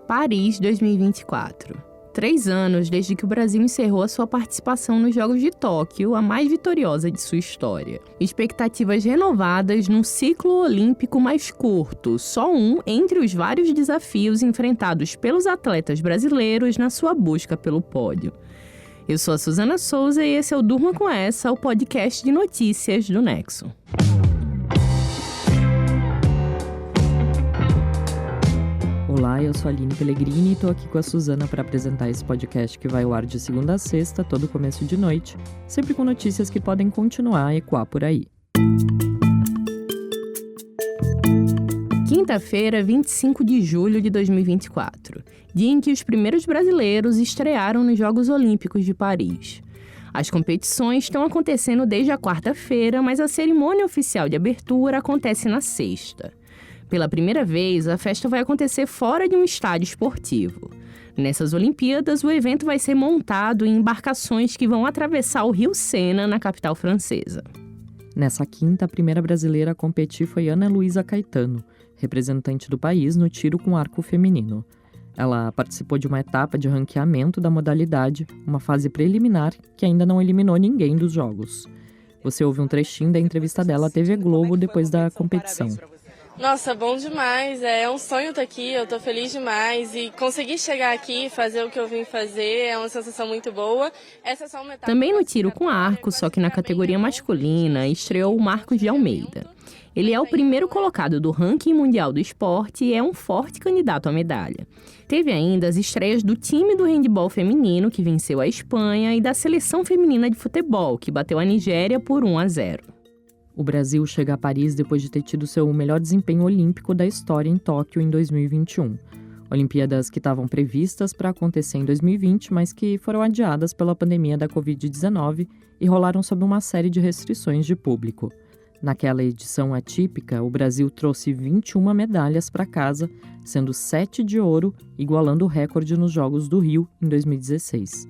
Paris 2024. 3 anos desde que o Brasil encerrou a sua participação nos Jogos de Tóquio, a mais vitoriosa de sua história. Expectativas renovadas num ciclo olímpico mais curto, só um entre os vários desafios enfrentados pelos atletas brasileiros na sua busca pelo pódio. Eu sou a Suzana Souza e esse é o Durma Com Essa, o podcast de notícias do Nexo. Olá, eu sou a Aline Pellegrini e estou aqui com a Suzana para apresentar esse podcast que vai ao ar de segunda a sexta, todo começo de noite, sempre com notícias que podem continuar a ecoar por aí. Quinta-feira, 25 de julho de 2024, dia em que os primeiros brasileiros estrearam nos Jogos Olímpicos de Paris. As competições estão acontecendo desde a quarta-feira, mas a cerimônia oficial de abertura acontece na sexta. Pela primeira vez, a festa vai acontecer fora de um estádio esportivo. Nessas Olimpíadas, o evento vai ser montado em embarcações que vão atravessar o Rio Sena, na capital francesa. Nessa quinta, a primeira brasileira a competir foi Ana Luísa Caetano, representante do país no tiro com arco feminino. Ela participou de uma etapa de ranqueamento da modalidade, uma fase preliminar que ainda não eliminou ninguém dos Jogos. Você ouve um trechinho da entrevista dela à TV Globo depois da competição. Nossa, bom demais, é um sonho estar aqui, eu tô feliz demais e conseguir chegar aqui e fazer o que eu vim fazer é uma sensação muito boa. Essa é só uma etapa. Também no tiro com arco, só que na categoria masculina, estreou o Marcos de Almeida. Ele é o primeiro colocado do ranking mundial do esporte e é um forte candidato à medalha. Teve ainda as estreias do time do handebol feminino, que venceu a Espanha, e da seleção feminina de futebol, que bateu a Nigéria por 1-0. O Brasil chega a Paris depois de ter tido seu melhor desempenho olímpico da história em Tóquio em 2021. Olimpíadas que estavam previstas para acontecer em 2020, mas que foram adiadas pela pandemia da Covid-19 e rolaram sob uma série de restrições de público. Naquela edição atípica, o Brasil trouxe 21 medalhas para casa, sendo 7 de ouro, igualando o recorde nos Jogos do Rio em 2016.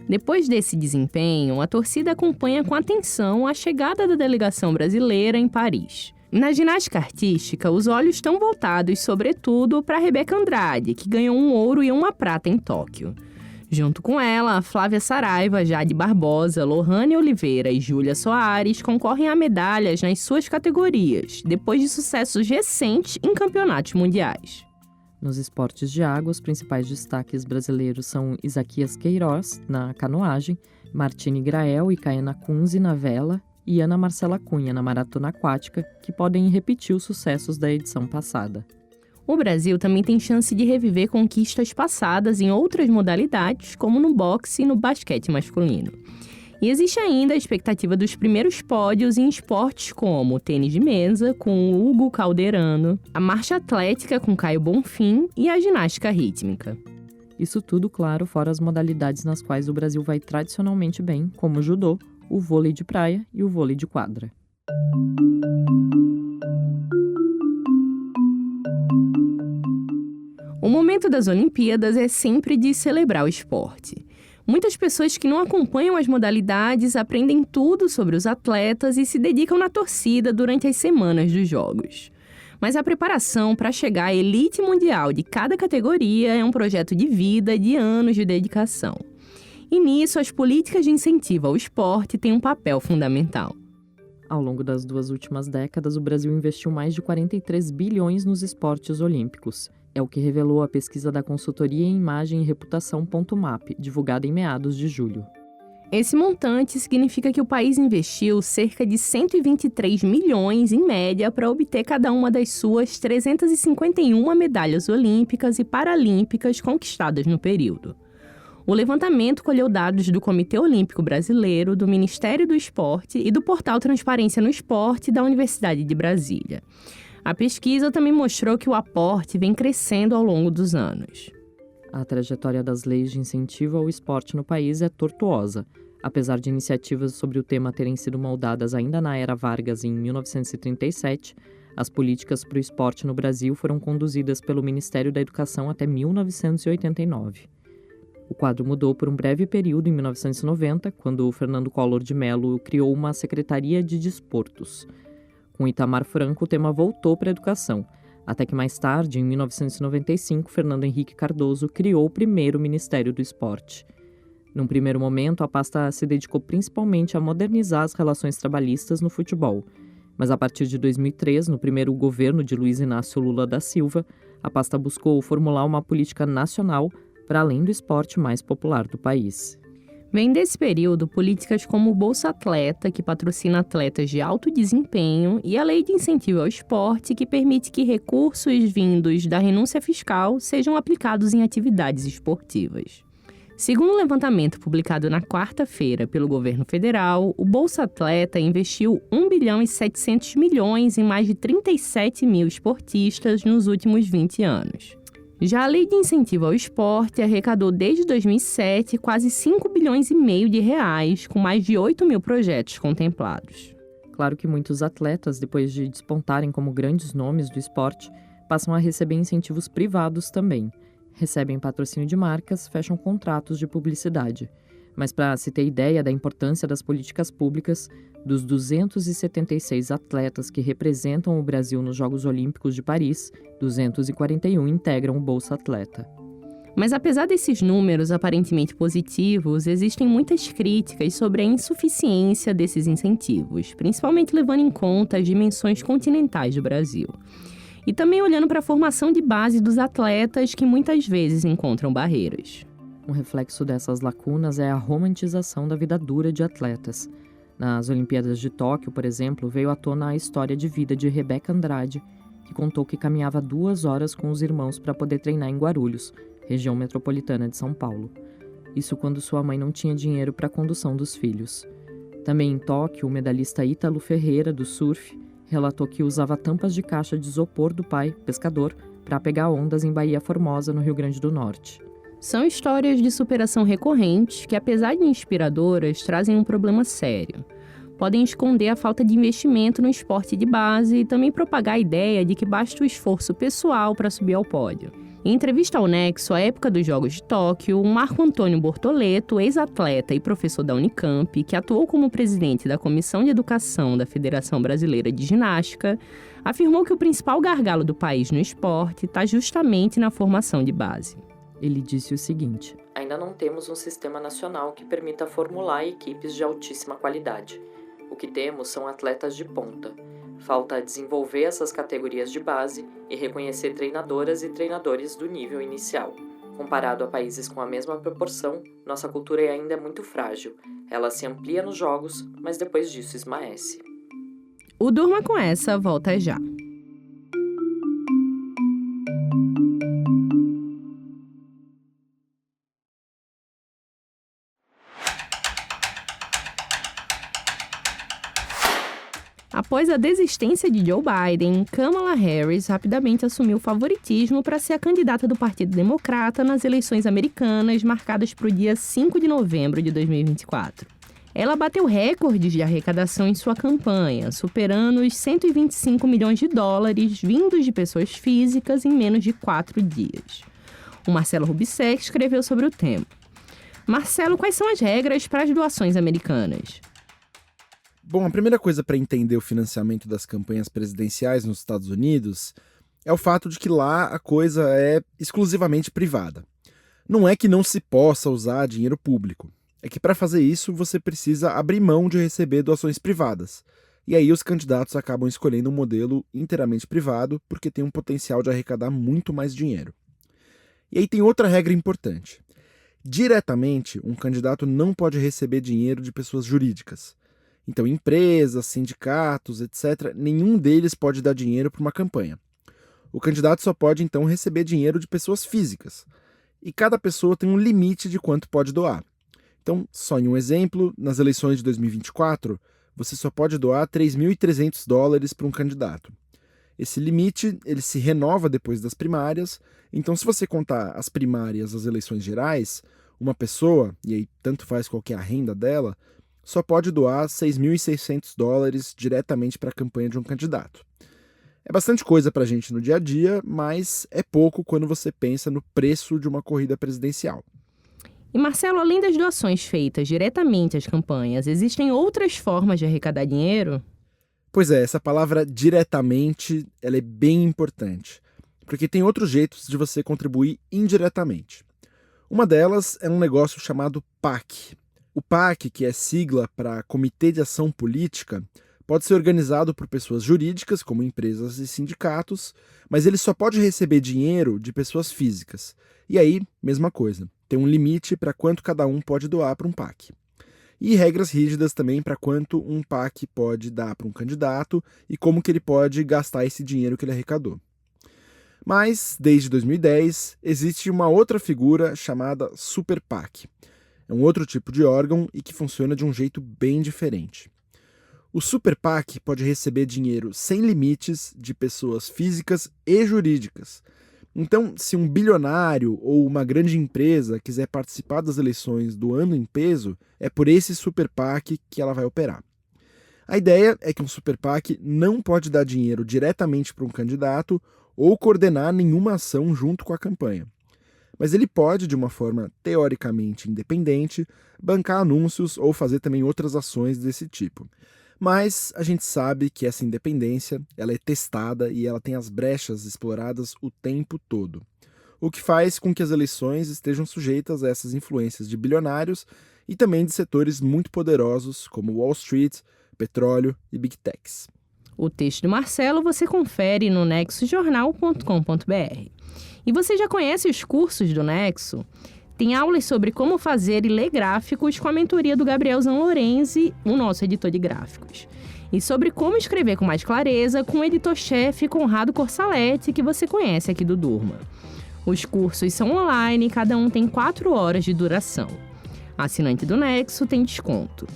Depois desse desempenho, a torcida acompanha com atenção a chegada da delegação brasileira em Paris. Na ginástica artística, os olhos estão voltados, sobretudo, para Rebeca Andrade, que ganhou um ouro e uma prata em Tóquio. Junto com ela, a Flávia Saraiva, Jade Barbosa, Lohane Oliveira e Júlia Soares concorrem a medalhas nas suas categorias, depois de sucessos recentes em campeonatos mundiais. Nos esportes de água, os principais destaques brasileiros são Isaquias Queiroz, na canoagem, Martine Grael e Caena Kunze, na vela, e Ana Marcela Cunha, na maratona aquática, que podem repetir os sucessos da edição passada. O Brasil também tem chance de reviver conquistas passadas em outras modalidades, como no boxe e no basquete masculino. E existe ainda a expectativa dos primeiros pódios em esportes como o tênis de mesa, com o Hugo Calderano, a marcha atlética com Caio Bonfim e a ginástica rítmica. Isso tudo, claro, fora as modalidades nas quais o Brasil vai tradicionalmente bem, como o judô, o vôlei de praia e o vôlei de quadra. O momento das Olimpíadas é sempre de celebrar o esporte. Muitas pessoas que não acompanham as modalidades aprendem tudo sobre os atletas e se dedicam na torcida durante as semanas dos Jogos. Mas a preparação para chegar à elite mundial de cada categoria é um projeto de vida de anos de dedicação. E nisso, as políticas de incentivo ao esporte têm um papel fundamental. Ao longo das 2 últimas décadas, o Brasil investiu mais de 43 bilhões nos esportes olímpicos. É o que revelou a pesquisa da consultoria em imagem e reputação .map, divulgada em meados de julho. Esse montante significa que o país investiu cerca de 123 milhões, em média, para obter cada uma das suas 351 medalhas olímpicas e paralímpicas conquistadas no período. O levantamento colheu dados do Comitê Olímpico Brasileiro, do Ministério do Esporte e do portal Transparência no Esporte da Universidade de Brasília. A pesquisa também mostrou que o aporte vem crescendo ao longo dos anos. A trajetória das leis de incentivo ao esporte no país é tortuosa. Apesar de iniciativas sobre o tema terem sido moldadas ainda na era Vargas em 1937, as políticas para o esporte no Brasil foram conduzidas pelo Ministério da Educação até 1989. O quadro mudou por um breve período em 1990, quando Fernando Collor de Mello criou uma Secretaria de Desportos. Com Itamar Franco, o tema voltou para a educação. Até que mais tarde, em 1995, Fernando Henrique Cardoso criou o primeiro Ministério do Esporte. Num primeiro momento, a pasta se dedicou principalmente a modernizar as relações trabalhistas no futebol. Mas a partir de 2003, no primeiro governo de Luiz Inácio Lula da Silva, a pasta buscou formular uma política nacional para além do esporte mais popular do país. Vem desse período políticas como o Bolsa Atleta, que patrocina atletas de alto desempenho, e a Lei de Incentivo ao Esporte, que permite que recursos vindos da renúncia fiscal sejam aplicados em atividades esportivas. Segundo o levantamento publicado na quarta-feira pelo governo federal, o Bolsa Atleta investiu 1 bilhão e 700 milhões em mais de 37 mil esportistas nos últimos 20 anos. Já a Lei de Incentivo ao Esporte arrecadou desde 2007 quase 5 bilhões e meio de reais, com mais de 8 mil projetos contemplados. Claro que muitos atletas, depois de despontarem como grandes nomes do esporte, passam a receber incentivos privados também. Recebem patrocínio de marcas, fecham contratos de publicidade. Mas para se ter ideia da importância das políticas públicas, dos 276 atletas que representam o Brasil nos Jogos Olímpicos de Paris, 241 integram o Bolsa Atleta. Mas apesar desses números aparentemente positivos, existem muitas críticas sobre a insuficiência desses incentivos, principalmente levando em conta as dimensões continentais do Brasil. E também olhando para a formação de base dos atletas, que muitas vezes encontram barreiras. Um reflexo dessas lacunas é a romantização da vida dura de atletas. Nas Olimpíadas de Tóquio, por exemplo, veio à tona a história de vida de Rebeca Andrade, que contou que caminhava 2 horas com os irmãos para poder treinar em Guarulhos, região metropolitana de São Paulo. Isso quando sua mãe não tinha dinheiro para a condução dos filhos. Também em Tóquio, o medalhista Ítalo Ferreira, do surf, relatou que usava tampas de caixa de isopor do pai, pescador, para pegar ondas em Baía Formosa, no Rio Grande do Norte. São histórias de superação recorrentes que, apesar de inspiradoras, trazem um problema sério. Podem esconder a falta de investimento no esporte de base e também propagar a ideia de que basta o esforço pessoal para subir ao pódio. Em entrevista ao Nexo, à época dos Jogos de Tóquio, o Marco Antônio Bortoleto, ex-atleta e professor da Unicamp, que atuou como presidente da Comissão de Educação da Federação Brasileira de Ginástica, afirmou que o principal gargalo do país no esporte está justamente na formação de base. Ele disse o seguinte: ainda não temos um sistema nacional que permita formular equipes de altíssima qualidade. O que temos são atletas de ponta. Falta desenvolver essas categorias de base e reconhecer treinadoras e treinadores do nível inicial. Comparado a países com a mesma proporção, nossa cultura ainda é muito frágil. Ela se amplia nos jogos, mas depois disso esmaece. O Durma com Essa volta já. Após a desistência de Joe Biden, Kamala Harris rapidamente assumiu o favoritismo para ser a candidata do Partido Democrata nas eleições americanas marcadas para o dia 5 de novembro de 2024. Ela bateu recordes de arrecadação em sua campanha, superando os 125 milhões de dólares vindos de pessoas físicas em menos de 4 dias. O Marcelo Rubissec escreveu sobre o tema. Marcelo, quais são as regras para as doações americanas? Bom, a primeira coisa para entender o financiamento das campanhas presidenciais nos Estados Unidos é o fato de que lá a coisa é exclusivamente privada. Não é que não se possa usar dinheiro público, é que para fazer isso você precisa abrir mão de receber doações privadas. E aí os candidatos acabam escolhendo um modelo inteiramente privado porque tem um potencial de arrecadar muito mais dinheiro. E aí tem outra regra importante. Diretamente, um candidato não pode receber dinheiro de pessoas jurídicas. Então, empresas, sindicatos, etc., nenhum deles pode dar dinheiro para uma campanha. O candidato só pode, então, receber dinheiro de pessoas físicas. E cada pessoa tem um limite de quanto pode doar. Então, só em um exemplo, nas eleições de 2024, você só pode doar $3.300 para um candidato. Esse limite ele se renova depois das primárias, então se você contar as primárias, as eleições gerais, uma pessoa, e aí tanto faz qual que é a renda dela, só pode doar $6.600 diretamente para a campanha de um candidato. É bastante coisa para a gente no dia a dia, mas é pouco quando você pensa no preço de uma corrida presidencial. E Marcelo, além das doações feitas diretamente às campanhas, existem outras formas de arrecadar dinheiro? Pois é, essa palavra diretamente, ela é bem importante, porque tem outros jeitos de você contribuir indiretamente. Uma delas é um negócio chamado PAC. O PAC, que é sigla para Comitê de Ação Política, pode ser organizado por pessoas jurídicas, como empresas e sindicatos, mas ele só pode receber dinheiro de pessoas físicas. E aí, mesma coisa, tem um limite para quanto cada um pode doar para um PAC. E regras rígidas também para quanto um PAC pode dar para um candidato e como que ele pode gastar esse dinheiro que ele arrecadou. Mas, desde 2010, existe uma outra figura chamada Super PAC. É um outro tipo de órgão e que funciona de um jeito bem diferente. O Super PAC pode receber dinheiro sem limites de pessoas físicas e jurídicas. Então, se um bilionário ou uma grande empresa quiser participar das eleições do ano em peso, é por esse Super PAC que ela vai operar. A ideia é que um Super PAC não pode dar dinheiro diretamente para um candidato ou coordenar nenhuma ação junto com a campanha. Mas ele pode, de uma forma teoricamente independente, bancar anúncios ou fazer também outras ações desse tipo. Mas a gente sabe que essa independência ela é testada e ela tem as brechas exploradas o tempo todo. O que faz com que as eleições estejam sujeitas a essas influências de bilionários e também de setores muito poderosos como Wall Street, petróleo e Big Techs. O texto do Marcelo você confere no nexojornal.com.br. E você já conhece os cursos do Nexo? Tem aulas sobre como fazer e ler gráficos com a mentoria do Gabriel Zanlorenzi, o nosso editor de gráficos. E sobre como escrever com mais clareza com o editor-chefe Conrado Corsaletti, que você conhece aqui do Durma. Os cursos são online e cada um tem 4 horas de duração. Assinante do Nexo tem desconto.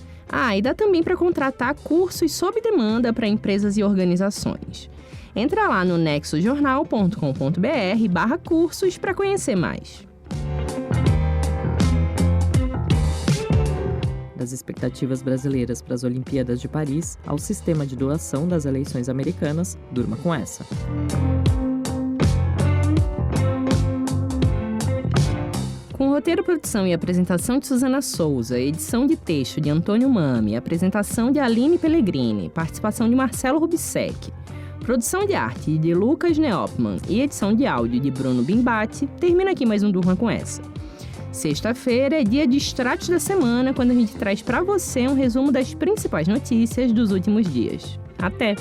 E dá também para contratar cursos sob demanda para empresas e organizações. Entra lá no nexojornal.com.br/cursos para conhecer mais. Das expectativas brasileiras para as Olimpíadas de Paris ao sistema de doação das eleições americanas, durma com essa. Com roteiro, produção e apresentação de Suzana Souza, edição de texto de Antônio Mami, apresentação de Aline Pellegrini, participação de Marcelo Rubissec, produção de arte de Lucas Neopman e edição de áudio de Bruno Bimbati, termina aqui mais um Durma com essa. Sexta-feira é dia de extratos da semana, quando a gente traz para você um resumo das principais notícias dos últimos dias. Até!